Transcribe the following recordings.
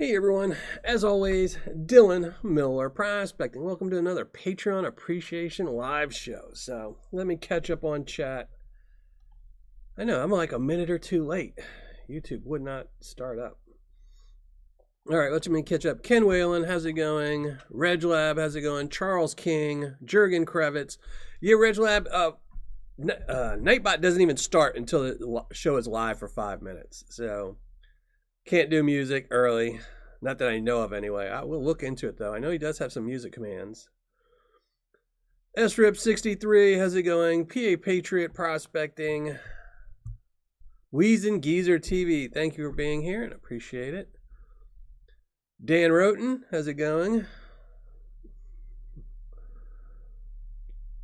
Hey everyone, as always, Dylan Miller Prospecting. Welcome to another Patreon Appreciation Live show. So let me catch up on chat. I know, I'm like a minute or two late. YouTube would not start up. All right, let me catch up. Ken Whalen, how's it going? Reg Lab, how's it going? Charles King, Jurgen Krevitz. Yeah, Reg Lab, Nightbot doesn't even start until the show is live for 5 minutes. So can't do music early. Not that I know of anyway. I will look into it though. I know he does have some music commands. SRIP63, how's it going? PA Patriot Prospecting. Weezen Geezer TV, thank you for being here and appreciate it. Dan Roten, how's it going?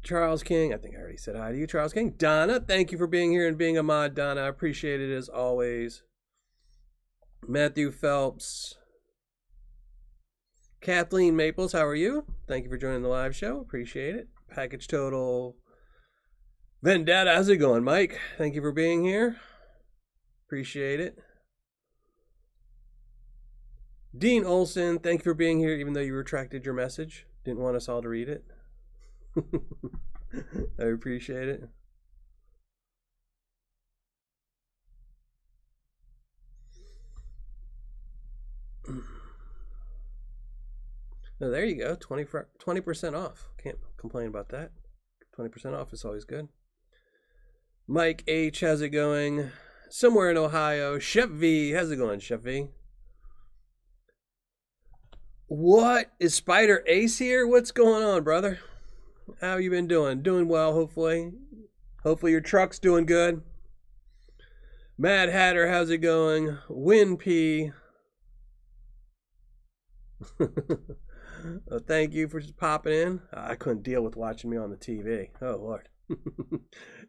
Charles King, I think I already said hi to you, Charles King. Donna, thank you for being here and being a mod, Donna. I appreciate it as always. Matthew Phelps. Kathleen Maples, how are you? Thank you for joining the live show. Appreciate it. Package Total. Vendetta, how's it going, Mike? Thank you for being here. Appreciate it. Dean Olson, thank you for being here, even though you retracted your message. Didn't want us all to read it. I appreciate it. Oh, there you go. 20% off. Can't complain about that. 20% off is always good. Mike H, how's it going? Somewhere in Ohio. Chef V, how's it going, Chef V? What? Is Spider Ace here? What's going on, brother? How you been doing? Doing well, hopefully. Hopefully your truck's doing good. Mad Hatter, how's it going? Win P. Well, thank you for just popping in. I couldn't deal with watching me on the TV. Oh, Lord.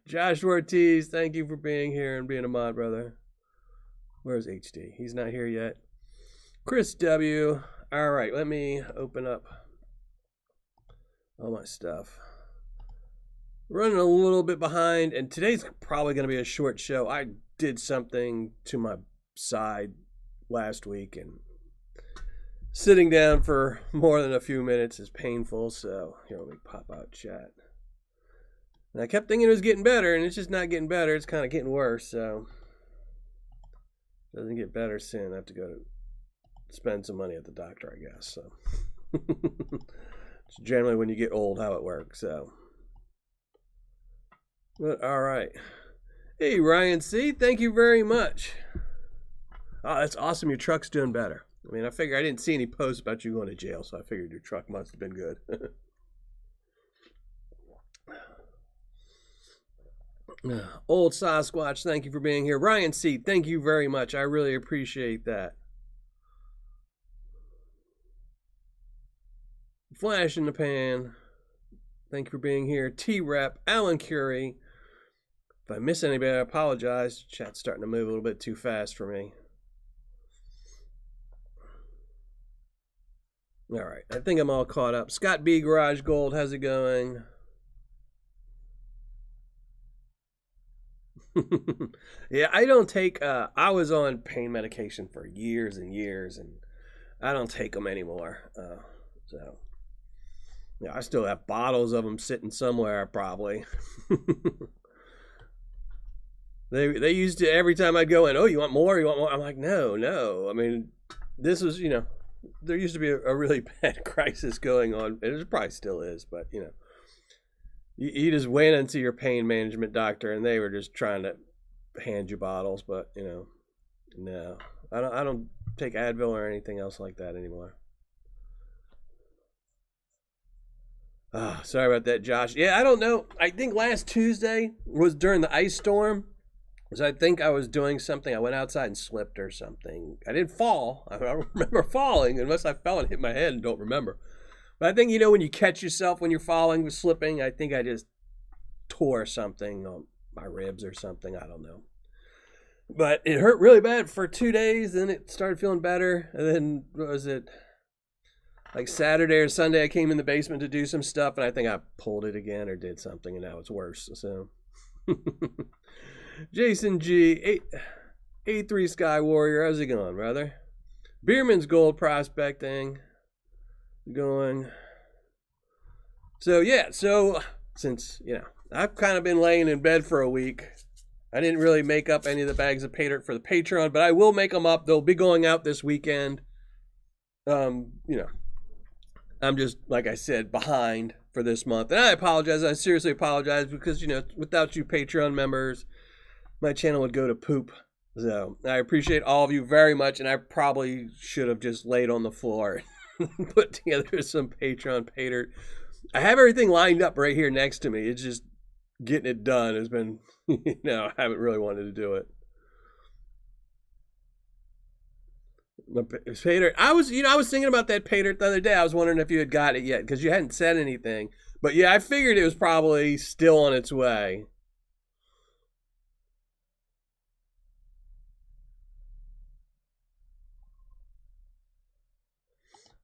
Josh Ortiz, thank you for being here and being a mod, brother. Where's HD? He's not here yet. Chris W. All right, let me open up all my stuff. Running a little bit behind, and today's probably going to be a short show. I did something to my side last week, and sitting down for more than a few minutes is painful, so here, let me pop out chat. And I kept thinking it was getting better, and it's just not getting better. It's kind of getting worse, so it doesn't get better soon. I have to go to spend some money at the doctor, I guess. So it's generally when you get old how it works, so. But all right. Hey, Ryan C., thank you very much. Oh, that's awesome. Your truck's doing better. I mean, I didn't see any posts about you going to jail, so I figured your truck must have been good. Old Sasquatch, thank you for being here. Ryan C., thank you very much. I really appreciate that. Flash in the Pan, thank you for being here. T-Rep, Alan Curie. If I miss anybody, I apologize. Chat's starting to move a little bit too fast for me. All right, I think I'm all caught up. Scott B. Garage Gold, how's it going? Yeah, I don't take, I was on pain medication for years and years, and I don't take them anymore. So, yeah, I still have bottles of them sitting somewhere, probably. They used to, every time I'd go in, oh, you want more? You want more? I'm like, no. I mean, this was, there used to be a really bad crisis going on. It probably still is, but, you just went into your pain management doctor and they were just trying to hand you bottles, but, no. I don't take Advil or anything else like that anymore. Sorry about that, Josh. Yeah, I don't know. I think last Tuesday was during the ice storm. So I think I was doing something. I went outside and slipped or something. I didn't fall. I don't remember falling unless I fell and hit my head and don't remember. But I think, when you catch yourself when you're falling with slipping, I think I just tore something on my ribs or something. I don't know. But it hurt really bad for 2 days. Then it started feeling better. And then, what was it? Like Saturday or Sunday, I came in the basement to do some stuff. And I think I pulled it again or did something. And now it's worse. So... Jason G, A3 Sky Warrior, how's it going, brother? Bierman's gold prospecting going. So yeah, so since I've kind of been laying in bed for a week, I didn't really make up any of the bags of Paydirt for the Patreon, but I will make them up. They'll be going out this weekend. I'm just, like I said, behind for this month. And I apologize. I seriously apologize because, without you Patreon members, my channel would go to poop. So I appreciate all of you very much. And I probably should have just laid on the floor and put together some Patreon Paydirt. I have everything lined up right here next to me. It's just getting it done has been, I haven't really wanted to do it. Paydirt. I was thinking about that Paydirt the other day. I was wondering if you had got it yet because you hadn't said anything. But yeah, I figured it was probably still on its way.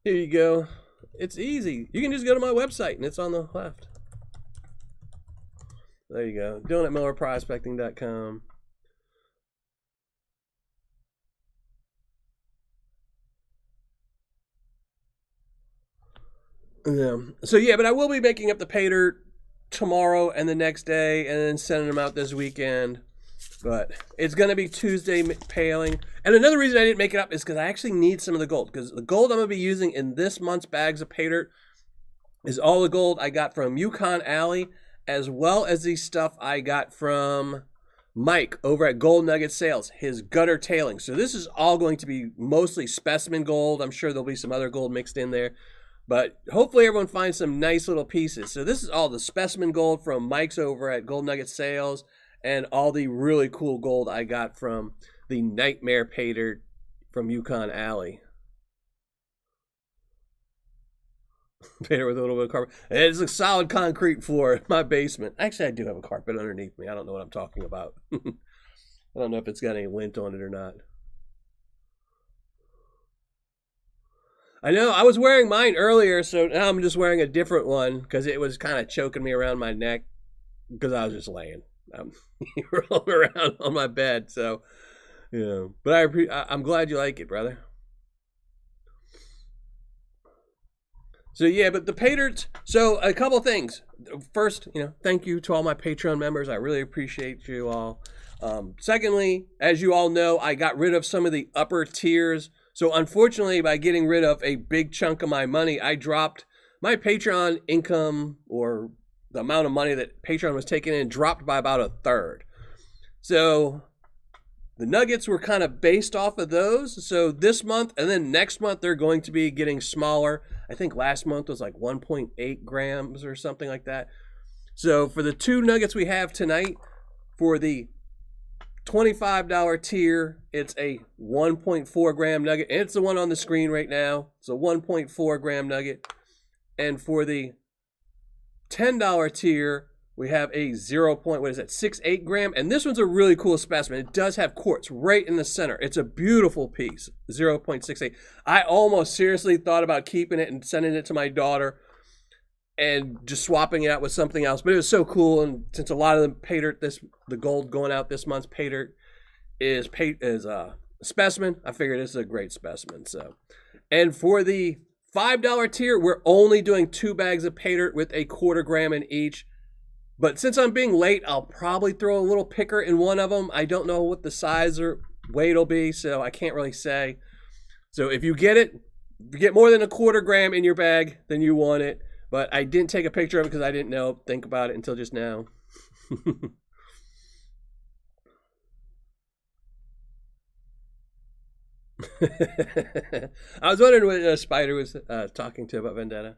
Here you go. It's easy. You can just go to my website and it's on the left. There you go. DonutMillerProspecting.com. Yeah. So yeah, but I will be making up the Paydirt tomorrow and the next day and then sending them out this weekend. But it's going to be Tuesday paling. And another reason I didn't make it up is because I actually need some of the gold. Because the gold I'm going to be using in this month's bags of Paydirt is all the gold I got from Yukon Alley, as well as the stuff I got from Mike over at Gold Nugget Sales, his gutter tailing. So this is all going to be mostly specimen gold. I'm sure there'll be some other gold mixed in there. But hopefully everyone finds some nice little pieces. So this is all the specimen gold from Mike's over at Gold Nugget Sales and all the really cool gold I got from the Nightmare Paydirt from Yukon Alley. Paydirt with a little bit of carpet. It's a solid concrete floor in my basement. Actually, I do have a carpet underneath me. I don't know what I'm talking about. I don't know if it's got any lint on it or not. I know, I was wearing mine earlier, so now I'm just wearing a different one because it was kind of choking me around my neck because I was just laying. I'm rolling around on my bed, so, But I'm glad you like it, brother. So, yeah, but the Paydirt, so a couple things. First, thank you to all my Patreon members. I really appreciate you all. Secondly, as you all know, I got rid of some of the upper tiers. So unfortunately, by getting rid of a big chunk of my money, I dropped my Patreon income, or the amount of money that Patreon was taking in, dropped by about a third. So the nuggets were kind of based off of those. So this month and then next month, they're going to be getting smaller. I think last month was like 1.8 grams or something like that. So for the two nuggets we have tonight, for the $25 tier, it's a 1.4 gram nugget, and it's the one on the screen right now. It's a 1.4 gram nugget. And for the $10 tier, we have a 0.68 gram, and this one's a really cool specimen. It does have quartz right in the center. It's a beautiful piece, 0.68. I almost seriously thought about keeping it and sending it to my daughter and just swapping it out with something else. But it was so cool, and since a lot of the Paydirt, the gold going out this month's Paydirt is a specimen, I figured this is a great specimen. So, and for the $5 tier, we're only doing 2 bags of Paydirt with a 1/4 gram in each. But since I'm being late, I'll probably throw a little picker in one of them. I don't know what the size or weight will be, so I can't really say. So if you get it, if you get more than a 1/4 gram in your bag, then you want it. But I didn't take a picture of it because I didn't think about it until just now. I was wondering what Spider was talking to about Vendetta.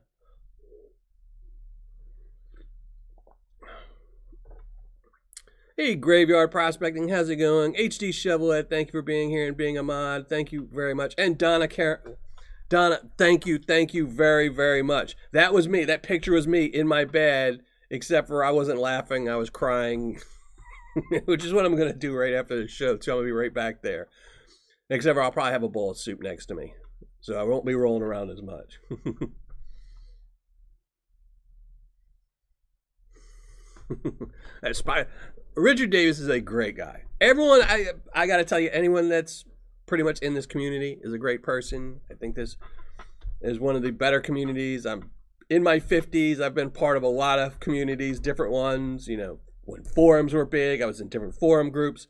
Hey, Graveyard Prospecting, how's it going? HD Chevrolet, thank you for being here and being a mod. Thank you very much. And Donna, thank you very, very much. That was me. That picture was me in my bed, except for I wasn't laughing. I was crying, which is what I'm going to do right after the show. So I'm going to be right back there. Except for I'll probably have a bowl of soup next to me. So I won't be rolling around as much. Richard Davis is a great guy. Everyone, I got to tell you, anyone that's pretty much in this community is a great person. I think this is one of the better communities. I'm in my 50s. I've been part of a lot of communities, different ones. You know, when forums were big, I was in different forum groups.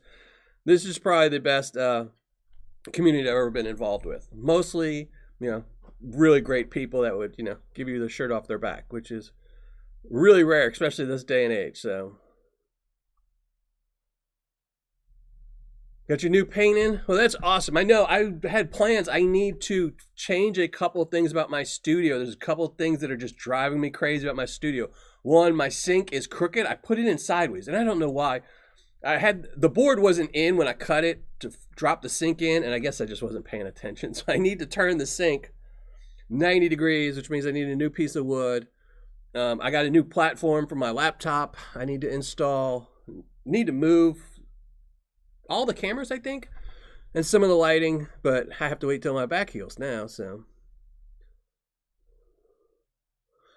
This is probably the best community I've ever been involved with. Mostly, you know, really great people that would, you know, give you the shirt off their back, which is really rare, especially this day and age. So, got your new painting? Well, that's awesome. I know I had plans. I need to change a couple of things about my studio. There's a couple of things that are just driving me crazy about my studio. One, my sink is crooked. I put it in sideways, and I don't know why. The board wasn't in when I cut it to drop the sink in, and I guess I just wasn't paying attention. So I need to turn the sink 90 degrees, which means I need a new piece of wood. I got a new platform for my laptop I need to install. Need to move all the cameras, I think, and some of the lighting, but I have to wait till my back heals now, so.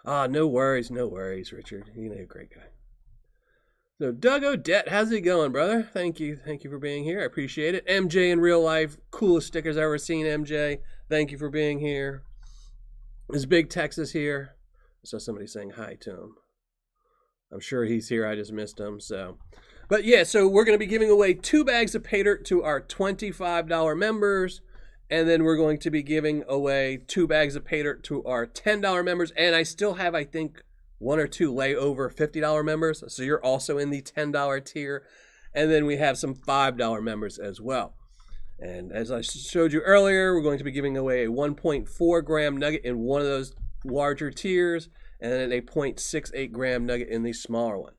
No worries, Richard. You're a great guy. So, Doug Odette, how's it going, brother? Thank you for being here. I appreciate it. MJ in real life, coolest stickers I've ever seen, MJ. Thank you for being here. Is Big Texas here? I saw somebody saying hi to him. I'm sure he's here. I just missed him, so. But yeah, so we're going to be giving away 2 bags of Paydirt to our $25 members. And then we're going to be giving away 2 bags of Paydirt to our $10 members. And I still have, I think, 1 or 2 layover $50 members. So you're also in the $10 tier. And then we have some $5 members as well. And as I showed you earlier, we're going to be giving away a 1.4 gram nugget in one of those larger tiers. And then a 0.68 gram nugget in the smaller one.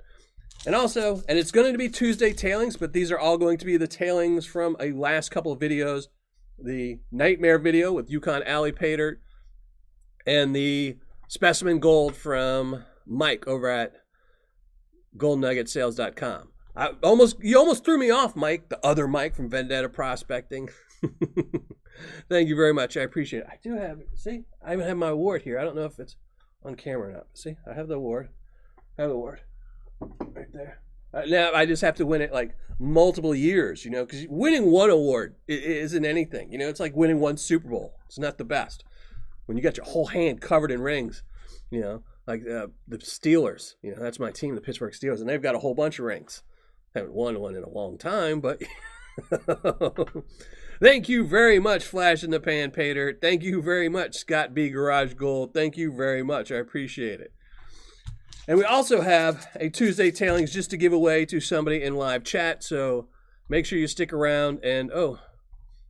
And also, and it's going to be Tuesday tailings, but these are all going to be the tailings from a last couple of videos. The Nightmare video with Yukon Alley Paydirt, and the Specimen Gold from Mike over at goldnuggetsales.com. You almost threw me off, Mike, the other Mike from Vendetta Prospecting. Thank you very much. I appreciate it. I do have, see, I even have my award here. I don't know if it's on camera or not. See, I have the award. Right there. Now I just have to win it like multiple years, you know, because winning one award isn't anything. You know, it's like winning one Super Bowl. It's not the best. When you got your whole hand covered in rings, you know, like the Steelers, you know, that's my team, the Pittsburgh Steelers, and they've got a whole bunch of rings. Haven't won one in a long time, but thank you very much, Flash in the Pan Paydirt. Thank you very much, Scott B. Garage Gold. Thank you very much. I appreciate it. And we also have a Tuesday tailings just to give away to somebody in live chat. So make sure you stick around. And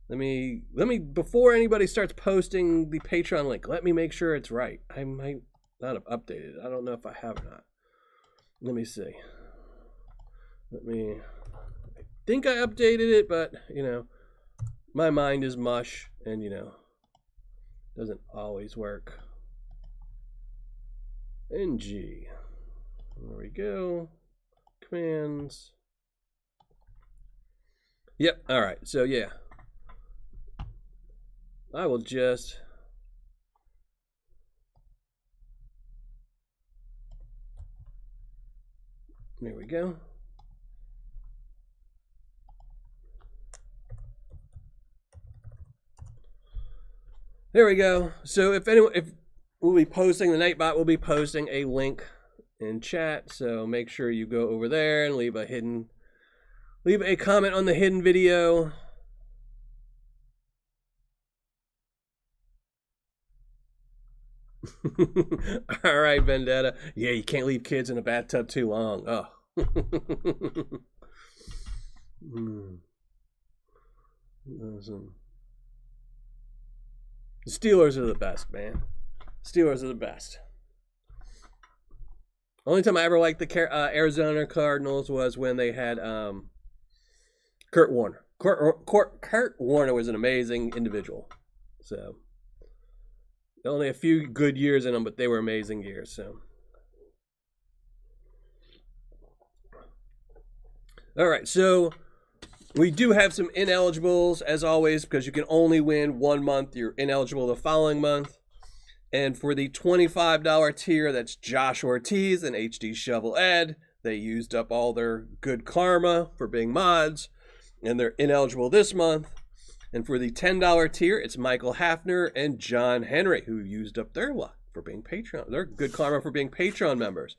let me before anybody starts posting the Patreon link, let me make sure it's right. I might not have updated it. I don't know if I have or not. Let me see. I think I updated it, but you know, my mind is mush, and you know, doesn't always work. NG. There we go. Commands. Yep. All right. So, yeah. I will just... There we go. There we go. So, if we'll be posting, the Nightbot will be posting a link in chat, so make sure you go over there and leave a comment on the hidden video. All right, Vendetta. Yeah, you can't leave kids in a bathtub too long. Oh. Awesome. The Steelers are the best, man. Steelers are the best. Only time I ever liked the Arizona Cardinals was when they had Kurt Warner. Kurt Warner was an amazing individual. So, only a few good years in them, but they were amazing years. So, all right. So, we do have some ineligibles, as always, because you can only win 1 month. You're ineligible the following month. And for the $25 tier, that's Josh Ortiz and HD Shovel Ed. They used up all their good karma for being mods, and they're ineligible this month. And for the $10 tier, it's Michael Hafner and John Henry, who used up their luck for being Patreon. They're good karma for being Patreon members.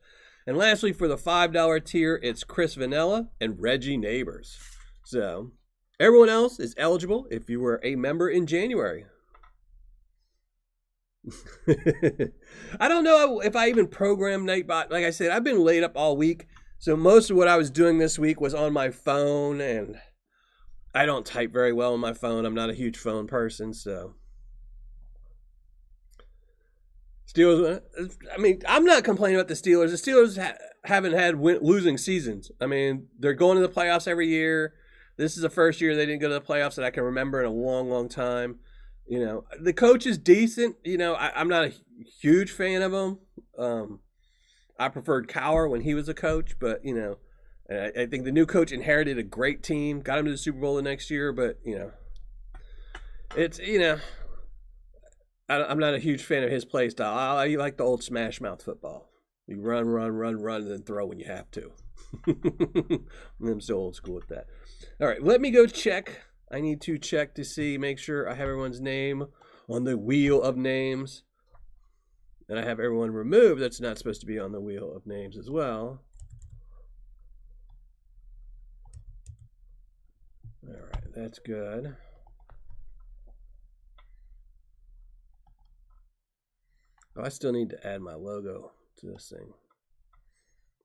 And lastly, for the $5 tier, it's Chris Vanella and Reggie Neighbors. So everyone else is eligible if you were a member in January. I don't know if I even programmed Nightbot. Like I said, I've been laid up all week. So most of what I was doing this week was on my phone, and I don't type very well on my phone. I'm not a huge phone person, so. Steelers, I mean, I'm not complaining about the Steelers. The Steelers haven't had losing seasons. I mean, they're going to the playoffs every year. This is the first year they didn't go to the playoffs that I can remember in a long, long time. You know, the coach is decent. You know, I'm not a huge fan of him. I preferred Cowher when he was a coach, but, you know, I think the new coach inherited a great team, got him to the Super Bowl the next year, but, you know, it's, you know, I'm not a huge fan of his play style. I like the old smash mouth football. You run, and then throw when you have to. I'm so old school with that. All right, let me go check. I need to check to see, make sure I have everyone's name on the wheel of names. And I have everyone removed that's not supposed to be on the wheel of names as well. All right, that's good. Oh, I still need to add my logo to this thing.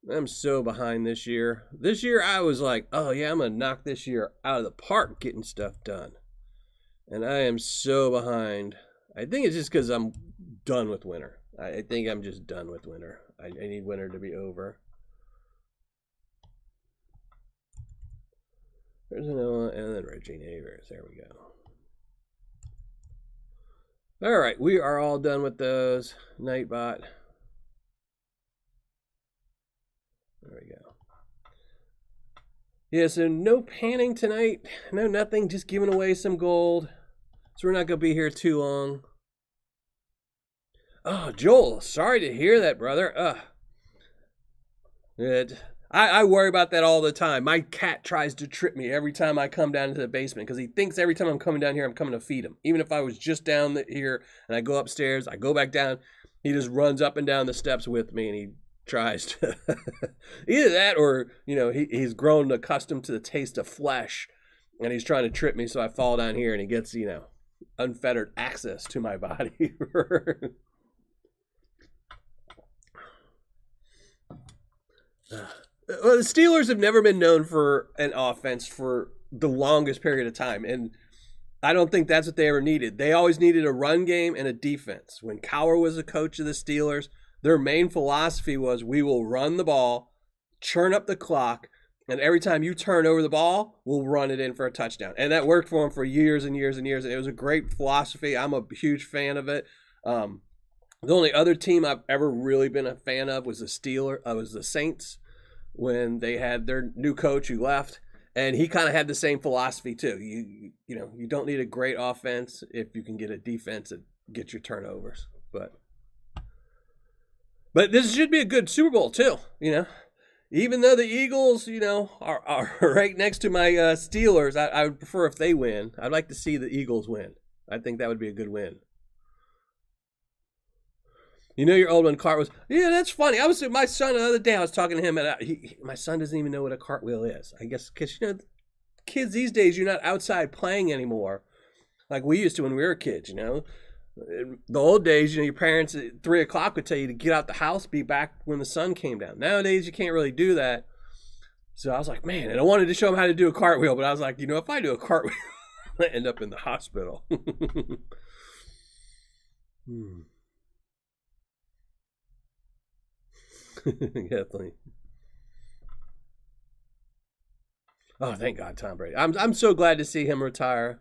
I'm so behind this year. This year I was like, oh yeah, I'm going to knock this year out of the park getting stuff done. And I am so behind. I think it's just because I'm done with winter. I think I'm just done with winter. I need winter to be over. There's Noah and then Reggie Neighbors. There we go. All right, we are all done with those. Nightbot. There we go. Yeah, so no panning tonight. No nothing, just giving away some gold. So we're not going to be here too long. Oh, Joel, sorry to hear that, brother. I worry about that all the time. My cat tries to trip me every time I come down into the basement because he thinks every time I'm coming down here, I'm coming to feed him. Even if I was just down here and I go upstairs, I go back down, he just runs up and down the steps with me and he tries to either that or, you know, he's grown accustomed to the taste of flesh and he's trying to trip me, so I fall down here and he gets, you know, unfettered access to my body. Well, the Steelers have never been known for an offense for the longest period of time, and I don't think that's what they ever needed. They always needed a run game and a defense. When Cowher was the coach of the Steelers, their main philosophy was we will run the ball, churn up the clock, and every time you turn over the ball, we'll run it in for a touchdown. And that worked for them for years and years and years, and it was a great philosophy. I'm a huge fan of it. The only other team I've ever really been a fan of was the Saints, when they had their new coach who left, and he kind of had the same philosophy too. You know, you don't need a great offense if you can get a defense that gets your turnovers. But this should be a good Super Bowl too. You know, even though the Eagles, you know, are right next to my Steelers, I would prefer if they win. I'd like to see the Eagles win. I think that would be a good win. You know, your old one cart was, yeah, that's funny. I was with my son the other day. I was talking to him, and my son doesn't even know what a cartwheel is. I guess because, you know, kids these days, you're not outside playing anymore like we used to when we were kids, you know. In the old days, you know, your parents at 3 o'clock would tell you to get out the house, be back when the sun came down. Nowadays, you can't really do that. So I was like, man, and I wanted to show him how to do a cartwheel, but I was like, you know, if I do a cartwheel, I end up in the hospital. Definitely. Oh, thank God, Tom Brady. I'm so glad to see him retire.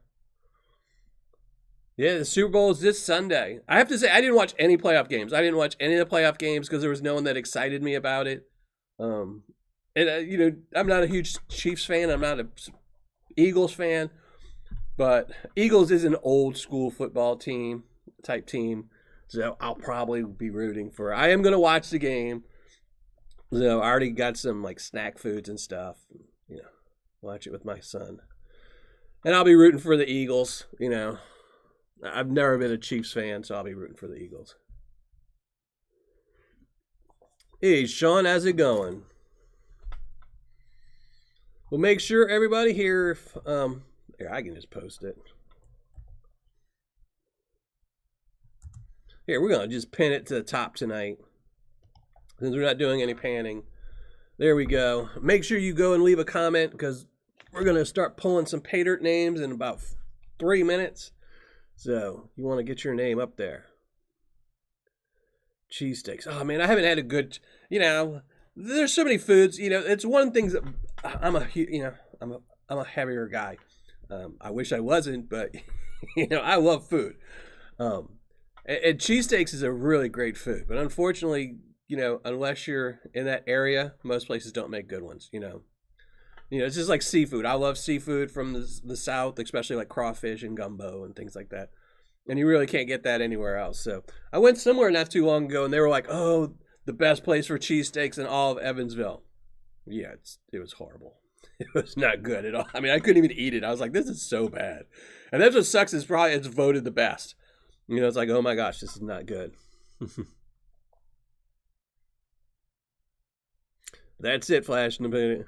Yeah, the Super Bowl is this Sunday. I have to say, I didn't watch any playoff games. I didn't watch any of the playoff games because there was no one that excited me about it. And you know, I'm not a huge Chiefs fan. I'm not a Eagles fan. But Eagles is an old school football type team. So I'll probably be rooting for it. I am going to watch the game. So I already got some like snack foods and stuff. You know, watch it with my son. And I'll be rooting for the Eagles, you know. I've never been a Chiefs fan, so I'll be rooting for the Eagles. Hey, Sean, how's it going? Well, make sure everybody here, here, I can just post it. Here, we're going to just pin it to the top tonight, since we're not doing any panning. There we go. Make sure you go and leave a comment, because we're going to start pulling some Paydirt names in about 3 minutes. So, you want to get your name up there. Cheesesteaks. Oh, man, I haven't had a good, you know, there's so many foods, you know, it's one thing that I'm a heavier guy. I wish I wasn't, but, you know, I love food. And cheesesteaks is a really great food, but unfortunately, you know, unless you're in that area, most places don't make good ones, you know. You know, it's just like seafood. I love seafood from the South, especially like crawfish and gumbo and things like that. And you really can't get that anywhere else. So I went somewhere not too long ago, and they were like, oh, the best place for cheesesteaks in all of Evansville. Yeah, it was horrible. It was not good at all. I mean, I couldn't even eat it. I was like, this is so bad. And that's what sucks, is probably it's voted the best. You know, it's like, oh my gosh, this is not good. That's it, Flash in the minute.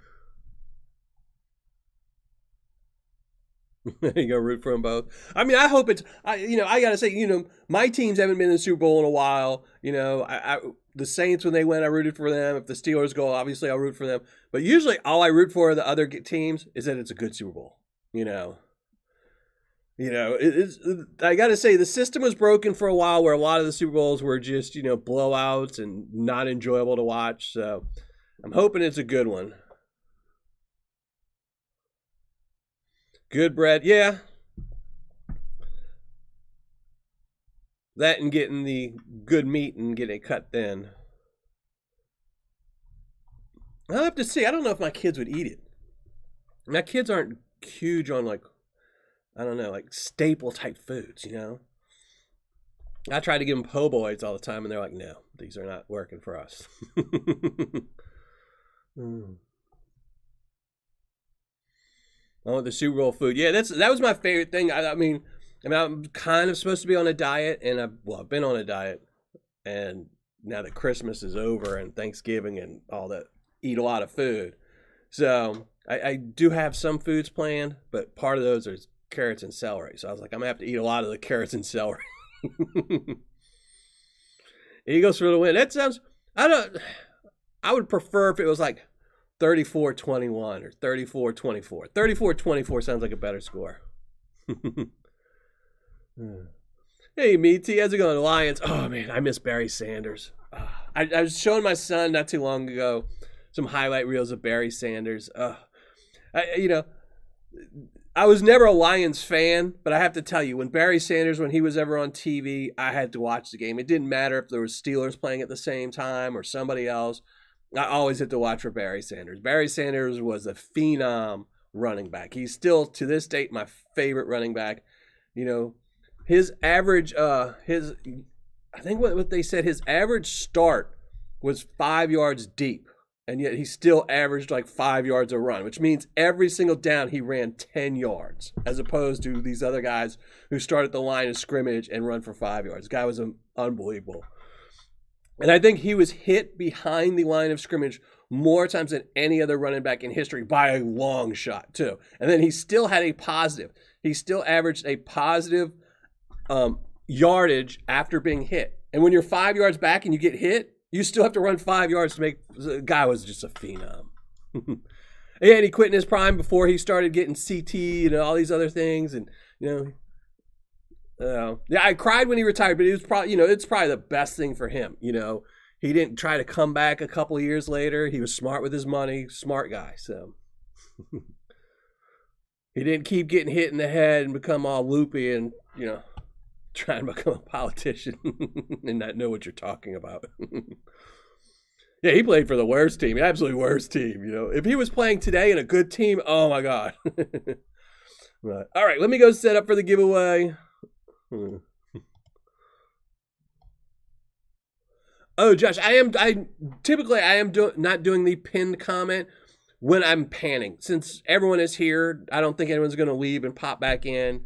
You go root for them both. I mean, I hope it's, you know, I got to say, you know, my teams haven't been in the Super Bowl in a while. You know, the Saints, when they went, I rooted for them. If the Steelers go, obviously I'll root for them. But usually all I root for the other teams is that it's a good Super Bowl, you know. You know, I got to say, the system was broken for a while, where a lot of the Super Bowls were just, you know, blowouts and not enjoyable to watch. So I'm hoping it's a good one. Good bread, yeah. That and getting the good meat and getting it cut thin. I'll have to see. I don't know if my kids would eat it. My kids aren't huge on, like, I don't know, like staple type foods, you know. I try to give them po' boys all the time, and they're like, no, these are not working for us. I want the Super Bowl food. Yeah, that was my favorite thing. I mean, I'm kind of supposed to be on a diet, and I've been on a diet, and now that Christmas is over and Thanksgiving and all that, eat a lot of food. So I do have some foods planned, but part of those are carrots and celery. So I was like, I'm gonna have to eat a lot of the carrots and celery. Eagles for the win. That sounds. I would prefer if it was like 34-21 or 34-24. 34-24 sounds like a better score. Hey, Meaty, how's it going? Lions. Oh, man, I miss Barry Sanders. I was showing my son not too long ago some highlight reels of Barry Sanders. You know, I was never a Lions fan, but I have to tell you, when Barry Sanders, when he was ever on TV, I had to watch the game. It didn't matter if there was Steelers playing at the same time or somebody else. I always had to watch for Barry Sanders. Barry Sanders was a phenom running back. He's still, to this date, my favorite running back. You know, his average, I think what they said, his average start was 5 yards deep, and yet he still averaged like 5 yards a run, which means every single down he ran 10 yards, as opposed to these other guys who start at the line of scrimmage and run for 5 yards. The guy was unbelievable. And I think he was hit behind the line of scrimmage more times than any other running back in history by a long shot, too. And then he still had a positive. He still averaged a positive yardage after being hit. And when you're 5 yards back and you get hit, you still have to run 5 yards to make. The guy was just a phenom. And he quit in his prime before he started getting CT and all these other things. And, you know. Yeah, I cried when he retired, but it was probably, you know, it's probably the best thing for him. You know, he didn't try to come back a couple of years later. He was smart with his money, smart guy. So he didn't keep getting hit in the head and become all loopy and, you know, trying to become a politician and not know what you're talking about. Yeah, he played for the worst team, absolutely worst team. You know, if he was playing today in a good team, oh my God. But, all right, let me go set up for the giveaway. Oh, Josh, I typically am not doing the pinned comment, when I'm panning. Since everyone is here, I don't think anyone's going to leave and pop back in.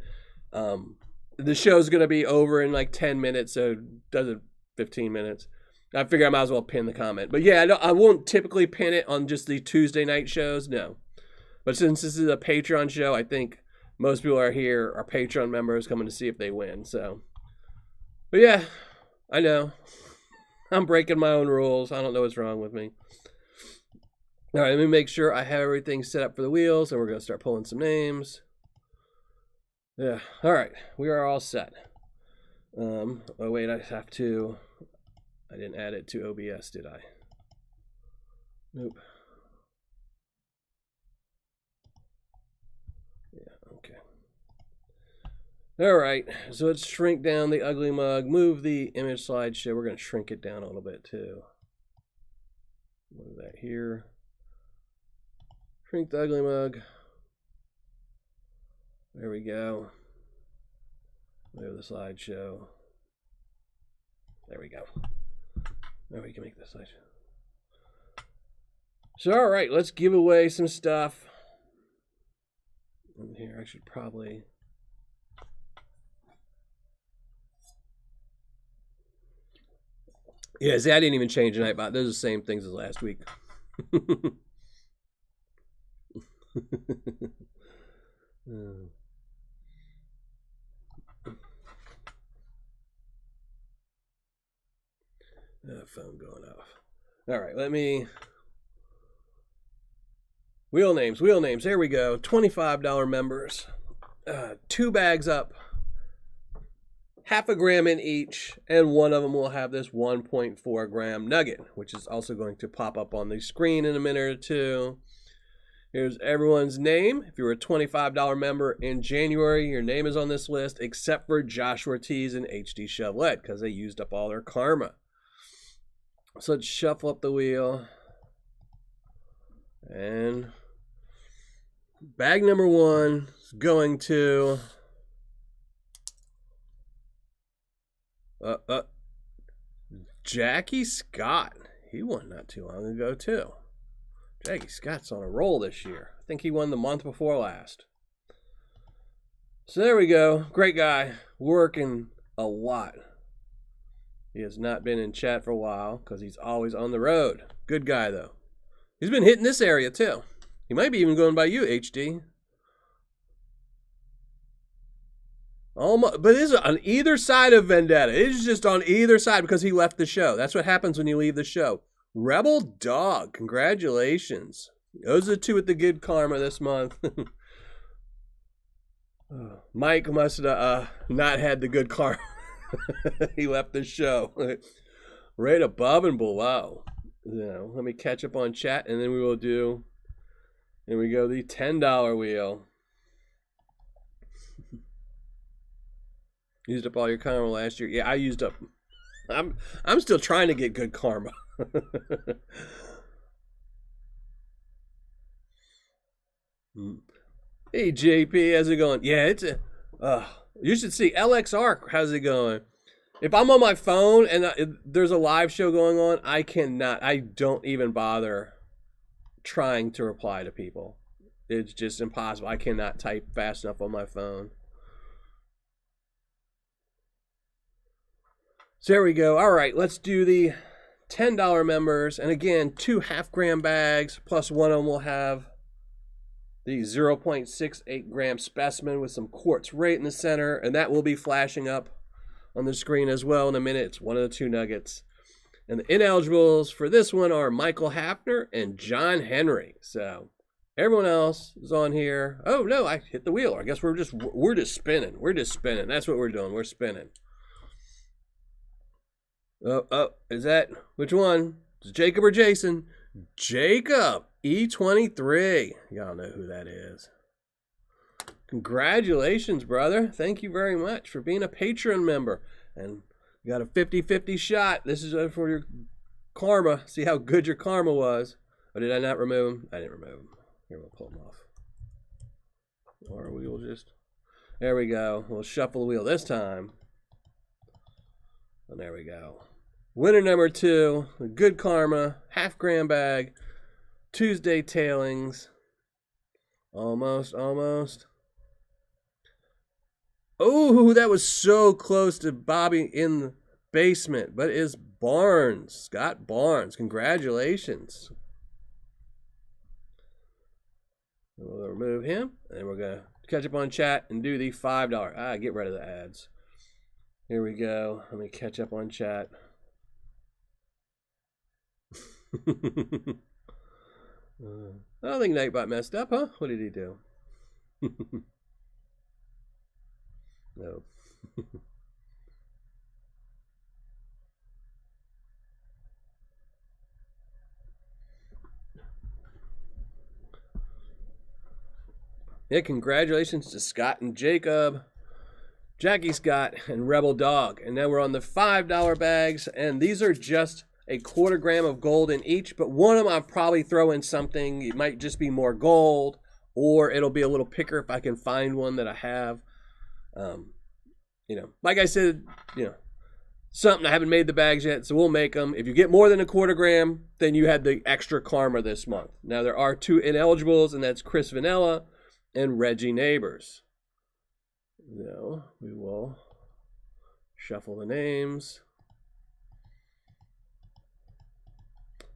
The show's going to be over in like 10 minutes, so does it 15 minutes. I figure I might as well pin the comment. But yeah, I won't typically pin it on just the Tuesday night shows, no. But since this is a Patreon show, I think most people are here, are Patreon members coming to see if they win. So, but yeah, I know. I'm breaking my own rules. I don't know what's wrong with me. All right, let me make sure I have everything set up for the wheels, and we're going to start pulling some names. Yeah, all right, we are all set. Oh, wait, I didn't add it to OBS, did I? Nope. Yeah, okay. All right, so let's shrink down the ugly mug, move the image slideshow. We're going to shrink it down a little bit too. Move that here. Shrink the ugly mug. There we go. Move the slideshow. There we go. Now we can make this slideshow. So, all right, let's give away some stuff. And here, I should probably. Yeah, see, I didn't even change the Nightbot. Those are the same things as last week. Phone going off. All right, let me. Wheel names. There we go. $25 members. 2 bags up. Half a gram in each, and one of them will have this 1.4 gram nugget, which is also going to pop up on the screen in a minute or two. Here's everyone's name. If you were a $25 member in January, your name is on this list, except for Josh Ortiz and HD Chevrolet, because they used up all their karma. So let's shuffle up the wheel. And bag number 1 is going to Jackie Scott. He won not too long ago too. Jackie Scott's on a roll this year. I think he won the month before last. So there we go. Great guy. Working a lot. He has not been in chat for a while because he's always on the road. Good guy, though. He's been hitting this area, too. He might be even going by you, HD. Almost, but it is on either side of Vendetta. It is just on either side because he left the show. That's what happens when you leave the show. Rebel Dog, congratulations. Those are 2 with the good karma this month. Mike must have not had the good karma. He left the show. Right above and below. Let me catch up on chat, and then we will do, here we go, the $10 wheel. Used up all your karma last year. Yeah, I used up. I'm still trying to get good karma. Hey JP, how's it going? Yeah, it's you should see LXR. How's it going? If I'm on my phone and there's a live show going on, I don't even bother trying to reply to people. It's just impossible. I cannot type fast enough on my phone. So there we go. All right, let's do the $10 members. And again, 2 half-gram bags, plus one of them will have the 0.68 gram specimen with some quartz right in the center. And that will be flashing up on the screen as well in a minute. It's one of the 2 nuggets. And the ineligibles for this one are Michael Hafner and John Henry. So everyone else is on here. Oh, no, I hit the wheel. I guess we're just spinning. We're just spinning. That's what we're doing. We're spinning. Oh, is that, which one? Is it Jacob or Jason? Jacob, E23. Y'all know who that is. Congratulations, brother. Thank you very much for being a Patreon member. And you got a 50-50 shot. This is for your karma. See how good your karma was. Oh, did I not remove him? I didn't remove him. Here, we'll pull him off. Or we will just, there we go. We'll shuffle the wheel this time. And there we go. Winner number 2, the good karma, half-gram bag. Tuesday tailings. Almost. Oh, that was so close to Bobby in the basement. But it is Barnes. Scott Barnes. Congratulations. We'll remove him. And we're going to catch up on chat and do the $5. Get rid of the ads. Here we go. Let me catch up on chat. I don't think Nightbot messed up, huh? What did he do? No. Yeah, congratulations to Scott and Jacob, Jackie Scott, and Rebel Dog. And now we're on the $5 bags, and these are just a 1/4 gram of gold in each, but one of them I'll probably throw in something. It might just be more gold, or it'll be a little picker if I can find one that I have. Like I said, something I haven't made the bags yet, so we'll make them. If you get more than a 1/4 gram, then you had the extra karma this month. Now there are 2 ineligibles, and that's Chris Vanilla and Reggie Neighbors. No, we will shuffle the names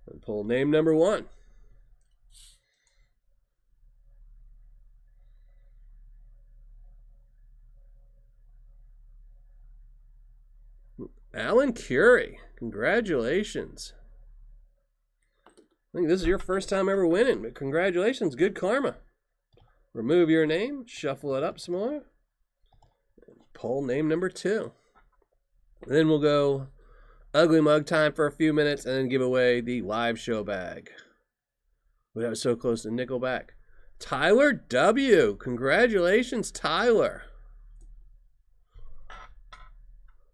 and pull name number 1. Alan Curie, congratulations. I think this is your first time ever winning, but congratulations, good karma. Remove your name, shuffle it up some more, and pull name number 2. And then we'll go ugly mug time for a few minutes and then give away the live show bag. That was so close to Nickelback. Tyler W. Congratulations, Tyler.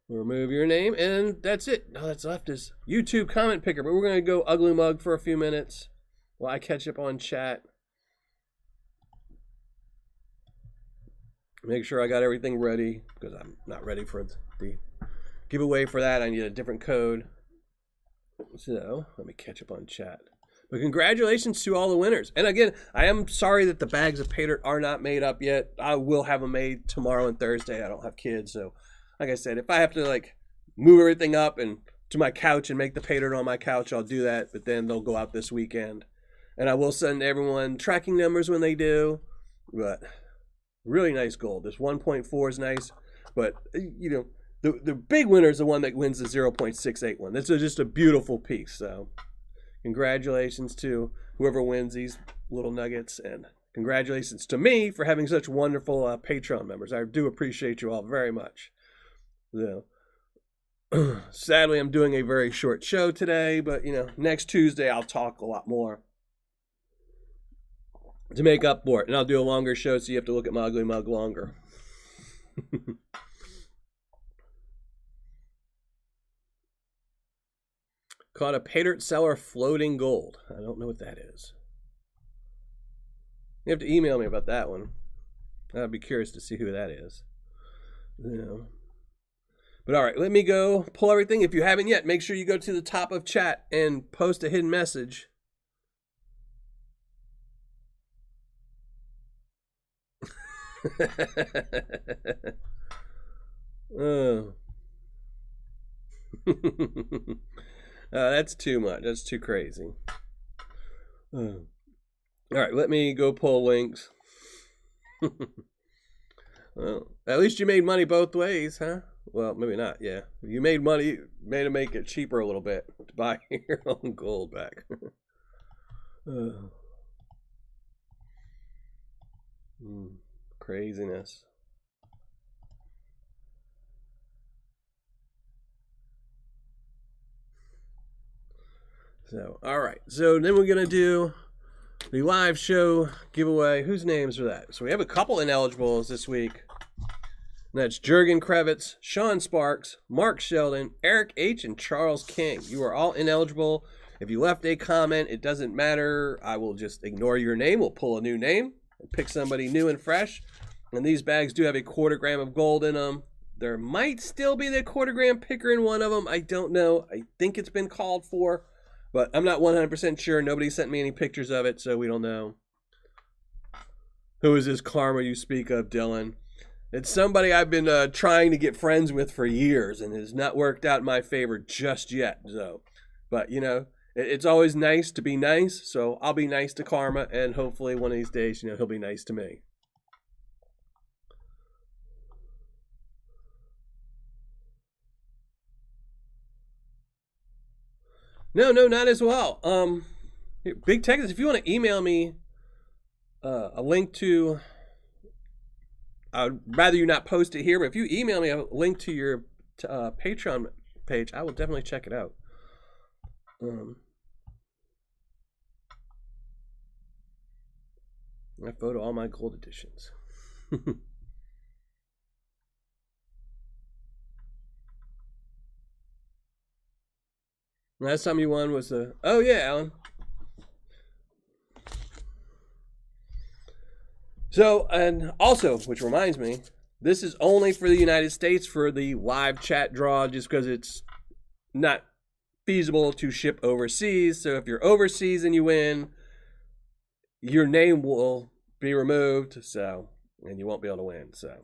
Remove your name, and that's it. All that's left is YouTube comment picker, but we're going to go ugly mug for a few minutes while I catch up on chat. Make sure I got everything ready, because I'm not ready for the giveaway for that. I need a different code. So, let me catch up on chat. But congratulations to all the winners. And again, I am sorry that the bags of Paydirt are not made up yet. I will have them made tomorrow and Thursday. I don't have kids, so like I said, if I have to move everything up and to my couch and make the Paydirt on my couch, I'll do that. But then they'll go out this weekend. And I will send everyone tracking numbers when they do. But really nice gold. This 1.4 is nice. But, the big winner is the one that wins the 0.681. This is just a beautiful piece. So congratulations to whoever wins these little nuggets. And congratulations to me for having such wonderful Patreon members. I do appreciate you all very much. So, sadly, I'm doing a very short show today, but next Tuesday I'll talk a lot more to make up for it, and I'll do a longer show, so you have to look at my ugly mug longer. Caught a Paydirt seller floating gold. I don't know what that is. You have to email me about that one. I'd be curious to see who that is. But all right, let me go pull everything. If you haven't yet, make sure you go to the top of chat and post a hidden message. That's too much. That's too crazy. All right, let me go pull links. Well, at least you made money both ways, huh? Well, maybe not, yeah. You made money, made to make it cheaper a little bit to buy your own gold back. Craziness. So, all right. So then we're going to do the live show giveaway. Whose names are that? So we have a couple ineligibles this week. And that's Jurgen Krevitz, Sean Sparks, Mark Sheldon, Eric H., and Charles King. You are all ineligible. If you left a comment, it doesn't matter. I will just ignore your name. We'll pull a new name and pick somebody new and fresh. And these bags do have a 1/4 gram of gold in them. There might still be the 1/4 gram picker in one of them. I don't know. I think it's been called for. But I'm not 100% sure. Nobody sent me any pictures of it, so we don't know. Who is this karma you speak of, Dylan? It's somebody I've been trying to get friends with for years and has not worked out in my favor just yet. So, but, you know, it's always nice to be nice. So I'll be nice to karma, and hopefully one of these days, you know, he'll be nice to me. No, not as well. Big Texas, if you want to email me a link to, I'd rather you not post it here, but if you email me a link to your Patreon page, I will definitely check it out. I photo all my gold editions. Last time you won was the... Oh, yeah, Alan. So, and also, which reminds me, this is only for the United States for the live chat draw, just because it's not feasible to ship overseas. So if you're overseas and you win, your name will be removed, so, and you won't be able to win. So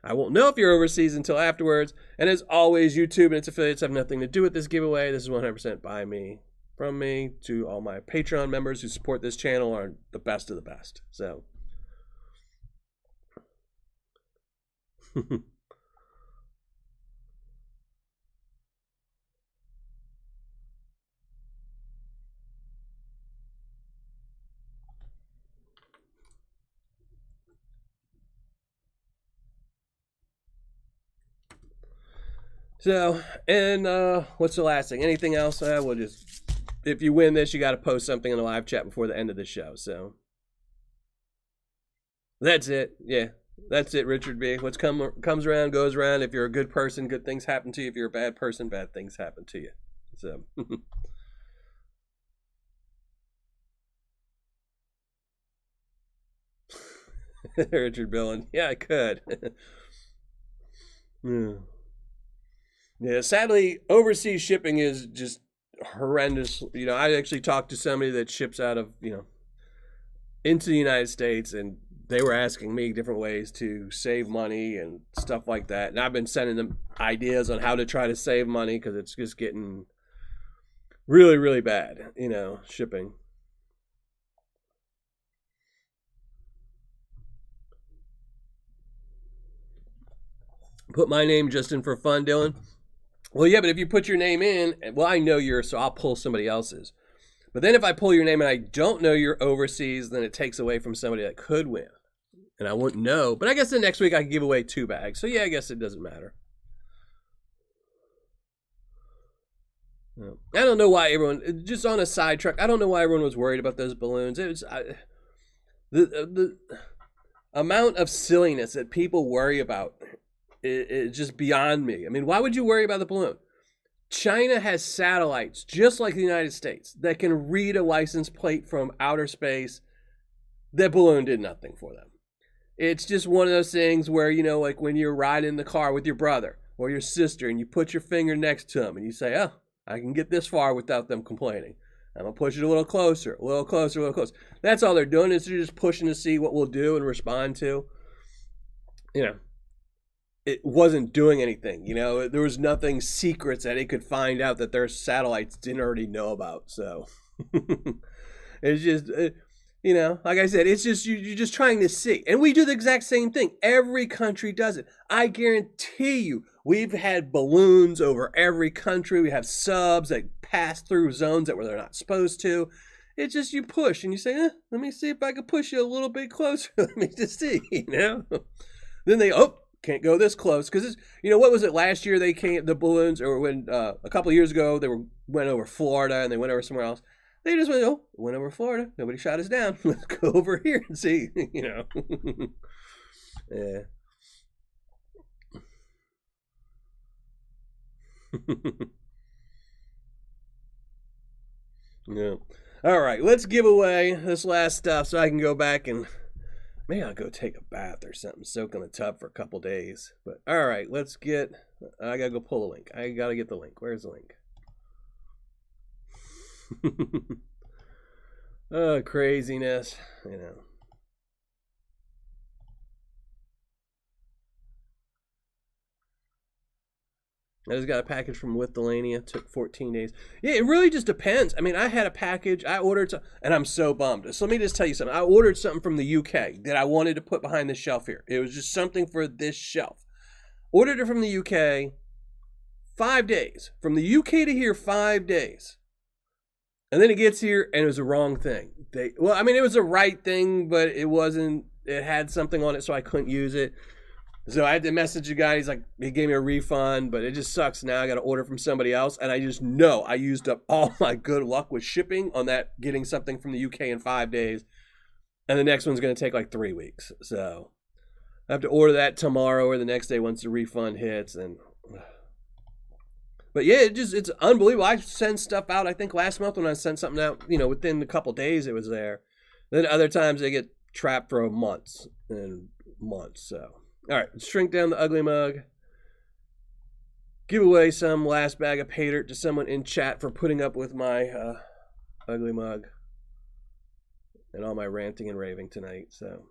I won't know if you're overseas until afterwards. And as always, YouTube and its affiliates have nothing to do with this giveaway. This is 100% by me, from me, to all my Patreon members who support this channel are the best of the best. So. So, and what's the last thing? Anything else? We'll just, if you win this, you got to post something in the live chat before the end of the show. So, that's it. Yeah, that's it, Richard B. What's comes around goes around. If you're a good person, good things happen to you. If you're a bad person, bad things happen to you. So. Richard Billen. Yeah, I could. Yeah, sadly, overseas shipping is just horrendous. You know, I actually talked to somebody that ships out of, you know, into the United States, and they were asking me different ways to save money and stuff like that. And I've been sending them ideas on how to try to save money because it's just getting really, really bad, you know, shipping. Put my name just in for fun, Dylan. Well, yeah, but if you put your name in, well, I know yours, so I'll pull somebody else's. But then if I pull your name and I don't know you're overseas, then it takes away from somebody that could win. And I wouldn't know. But I guess the next week I can give away 2 bags. So, yeah, I guess it doesn't matter. I don't know why everyone, just on a sidetrack, I don't know why everyone was worried about those balloons. It was the amount of silliness that people worry about is just beyond me. I mean, why would you worry about the balloon? China has satellites, just like the United States, that can read a license plate from outer space. That balloon did nothing for them. It's just one of those things where, you know, like when you're riding in the car with your brother or your sister and you put your finger next to them and you say, oh, I can get this far without them complaining. I'm going to push it a little closer, a little closer, a little closer. That's all they're doing, is they're just pushing to see what we'll do and respond to. You know, it wasn't doing anything. You know, there was nothing secrets that it could find out that their satellites didn't already know about. So it's just, you know, like I said, it's just, you're just trying to see. And we do the exact same thing. Every country does it. I guarantee you, we've had balloons over every country. We have subs that pass through zones that where they're not supposed to. It's just you push and you say, let me see if I can push you a little bit closer. Let me just see, you know. Then they, can't go this close. Because, you know, what was it last year? They came, the balloons, or when a couple of years ago, they went over Florida and they went over somewhere else. They just went over Florida. Nobody shot us down. Let's go over here and see, you know. Yeah. Yeah. All right, let's give away this last stuff so I can go back and maybe I'll go take a bath or something, soak in the tub for a couple days. But all right, let's get, I gotta go pull a link. I gotta get the link. Where's the link? Oh, craziness, you know. I just got a package from Lithuania. It took 14 days. Yeah, it really just depends. I mean, I had a package. I ordered, and I'm so bummed. So let me just tell you something. I ordered something from the UK that I wanted to put behind the shelf here. It was just something for this shelf. Ordered it from the UK. 5 days. From the UK to here, 5 days. And then it gets here, and it was the wrong thing. It was the right thing, but it wasn't. It had something on it, so I couldn't use it. So I had to message the guy. He's like, he gave me a refund, but it just sucks. Now I got to order from somebody else. And I just know I used up all my good luck with shipping on that, getting something from the UK in 5 days. And the next one's going to take like 3 weeks. So I have to order that tomorrow or the next day once the refund hits. But yeah, it's unbelievable. I send stuff out. I think last month when I sent something out, within a couple days it was there. Then other times they get trapped for months and months. So. All right, let's shrink down the ugly mug. Give away some last bag of Paydirt to someone in chat for putting up with my ugly mug and all my ranting and raving tonight. So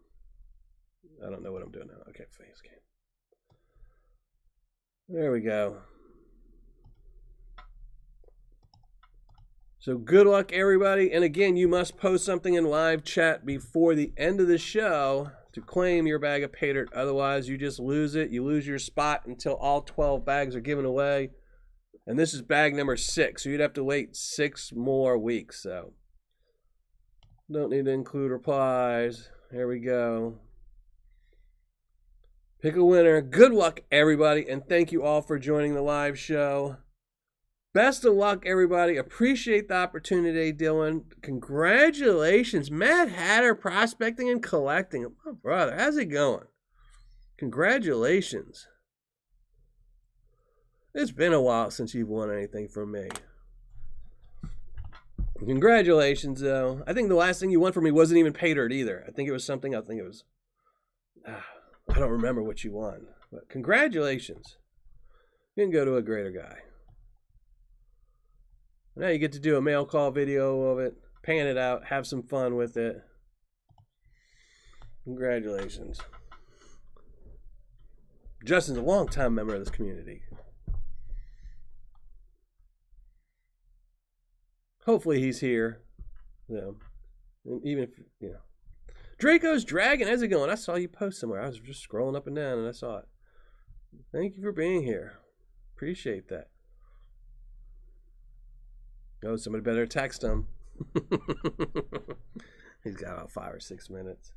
I don't know what I'm doing now. Okay, face cam. There we go. So good luck, everybody. And again, you must post something in live chat before the end of the show to claim your bag of Paydirt. Otherwise, you just lose it. You lose your spot until all 12 bags are given away. And this is bag number 6, so you'd have to wait 6 more weeks. So don't need to include replies. There we go. Pick a winner. Good luck, everybody, and thank you all for joining the live show. Best of luck, everybody. Appreciate the opportunity, Dylan. Congratulations. Mad Hatter Prospecting and Collecting. Oh, brother, how's it going? Congratulations. It's been a while since you've won anything from me. Congratulations, though. I think the last thing you won from me wasn't even Paydirt either. I think it was something. I don't remember what you won. But congratulations. You can go to a greater guy. Now you get to do a mail call video of it, pan it out, have some fun with it. Congratulations. Justin's a long-time member of this community. Hopefully he's here. And even if, Draco's Dragon, how's it going? I saw you post somewhere. I was just scrolling up and down and I saw it. Thank you for being here. Appreciate that. Oh, somebody better text him. He's got about 5 or 6 minutes.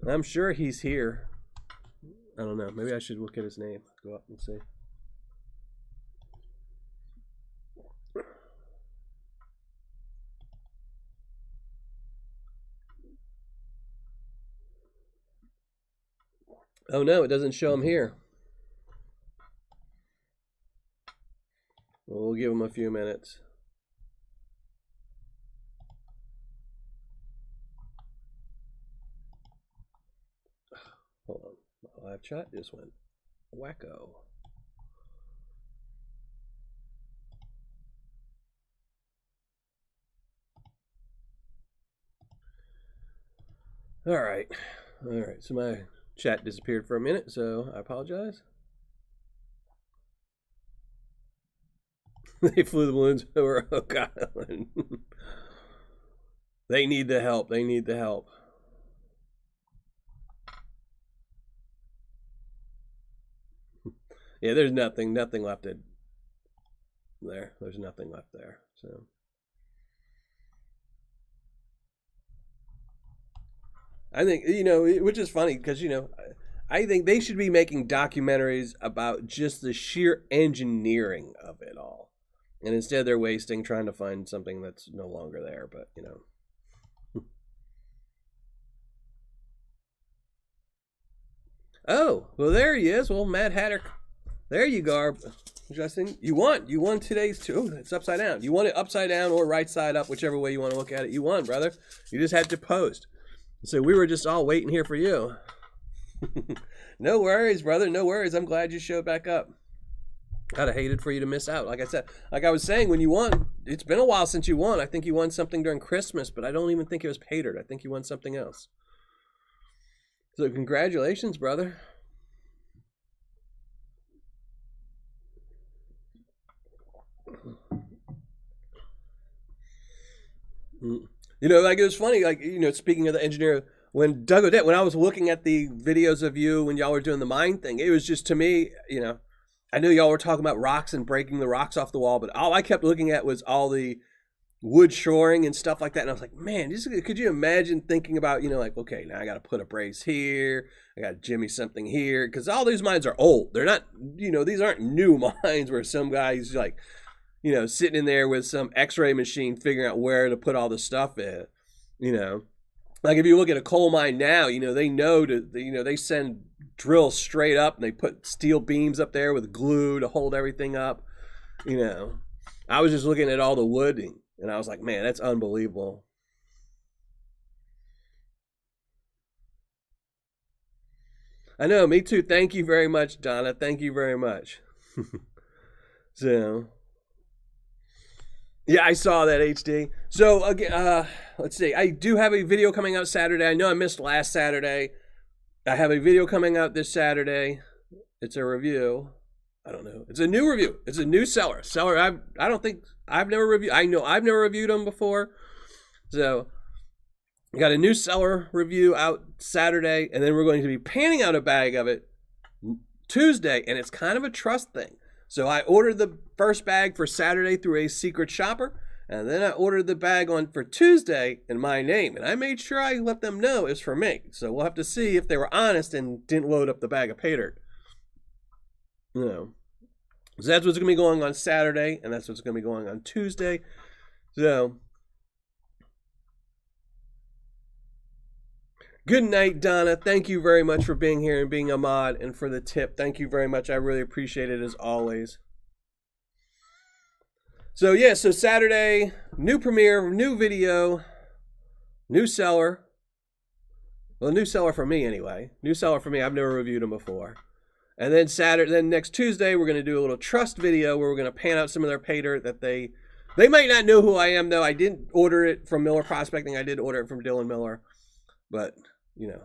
I'm sure he's here. I don't know. Maybe I should look at his name. Go up and see. Oh no, it doesn't show him here. We'll give him a few minutes. Hold on. My live chat just went wacko. All right. So my chat disappeared for a minute, so I apologize. They flew the balloons over Oak Island. They need the help. They need the help. Yeah, there's nothing left there. There's nothing left there. So I think, which is funny because, I think they should be making documentaries about just the sheer engineering of it all. And instead they're wasting trying to find something that's no longer there, but, Oh, well, there he is. Well, Mad Hatter, there you go. Justin, you won today's too. It's upside down. You want it upside down or right side up, whichever way you want to look at it. You won, brother. You just had to post. So we were just all waiting here for you. No worries, brother. No worries. I'm glad you showed back up. I'd have hated for you to miss out. Like I said, like I was saying, when you won, it's been a while since you won. I think you won something during Christmas, but I don't even think it was Paydirt. I think you won something else. So congratulations, brother. You know, like it was funny, like, you know, speaking of the engineer, when Doug Odette, when I was looking at the videos of you when y'all were doing the mine thing, it was just, to me, you know, I knew y'all were talking about rocks and breaking the rocks off the wall, but all I kept looking at was all the wood shoring and stuff like that. And I was like, man, could you imagine thinking about, you know, like, okay, now I got to put a brace here. I got to jimmy something here. Because all these mines are old. They're not, you know, these aren't new mines where some guy's like, you know, sitting in there with some x-ray machine figuring out where to put all the stuff in, you know. Like if you look at a coal mine now, you know, they know you know, they send drills straight up and they put steel beams up there with glue to hold everything up. You know, I was just looking at all the wooding and I was like, man, that's unbelievable. I know, me too. Thank you very much, Donna. Thank you very much. So, yeah, I saw that, HD. So, again, let's see. I do have a video coming out Saturday. I know I missed last Saturday. I have a video coming out this Saturday. It's a review. I don't know. It's a new review. It's a new seller. I don't think I've never reviewed. I know I've never reviewed them before. So, I got a new seller review out Saturday, and then we're going to be panning out a bag of it Tuesday, and it's kind of a trust thing. So I ordered the first bag for Saturday through a secret shopper, and then I ordered the bag for Tuesday in my name, and I made sure I let them know it's for me. So we'll have to see if they were honest and didn't load up the bag of Paydirt. You know, so that's what's going to be going on Saturday, and that's what's going to be going on Tuesday. So, good night, Donna. Thank you very much for being here and being a mod, and for the tip. Thank you very much. I really appreciate it as always. So yeah, so Saturday, new premiere, new video, new seller. Well, new seller for me anyway. New seller for me. I've never reviewed them before. And then next Tuesday, we're going to do a little trust video where we're going to pan out some of their Paydirt that they might not know who I am, though. I didn't order it from Miller Prospecting. I did order it from Dylan Miller. But, you know,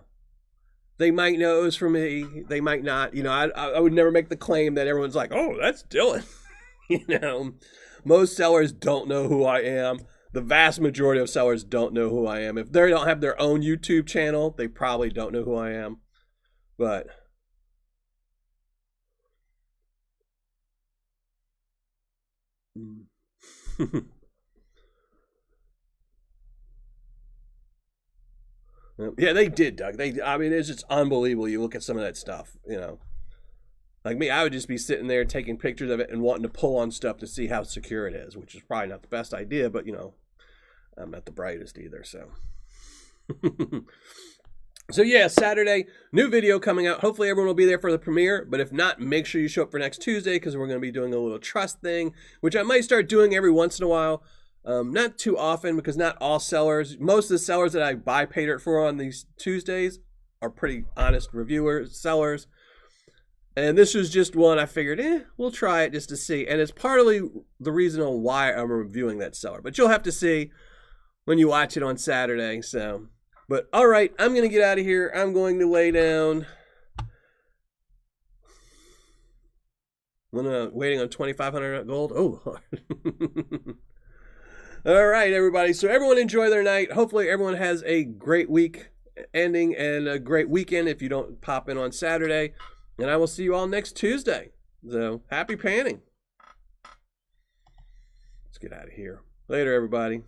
they might know it was from me. They might not. You know, I would never make the claim that everyone's like, oh, that's Dylan. You know, most sellers don't know who I am. The vast majority of sellers don't know who I am. If they don't have their own YouTube channel, they probably don't know who I am. But yeah, they did, Doug. I mean, it's just unbelievable. You look at some of that stuff, you know. Like me, I would just be sitting there taking pictures of it and wanting to pull on stuff to see how secure it is, which is probably not the best idea, but, you know, I'm not the brightest either, so. So, yeah, Saturday, new video coming out. Hopefully everyone will be there for the premiere, but if not, make sure you show up for next Tuesday because we're going to be doing a little trust thing, which I might start doing every once in a while. Not too often because not all sellers, most of the sellers that I buy Paydirt for on these Tuesdays are pretty honest reviewers, sellers. And this was just one I figured, we'll try it just to see. And it's partly the reason on why I'm reviewing that seller. But you'll have to see when you watch it on Saturday. So, but all right, I'm going to get out of here. I'm going to lay down. Waiting on 2,500 gold. Oh, all right, everybody. So everyone enjoy their night. Hopefully everyone has a great week ending and a great weekend if you don't pop in on Saturday. And I will see you all next Tuesday. So, happy panning. Let's get out of here. Later, everybody.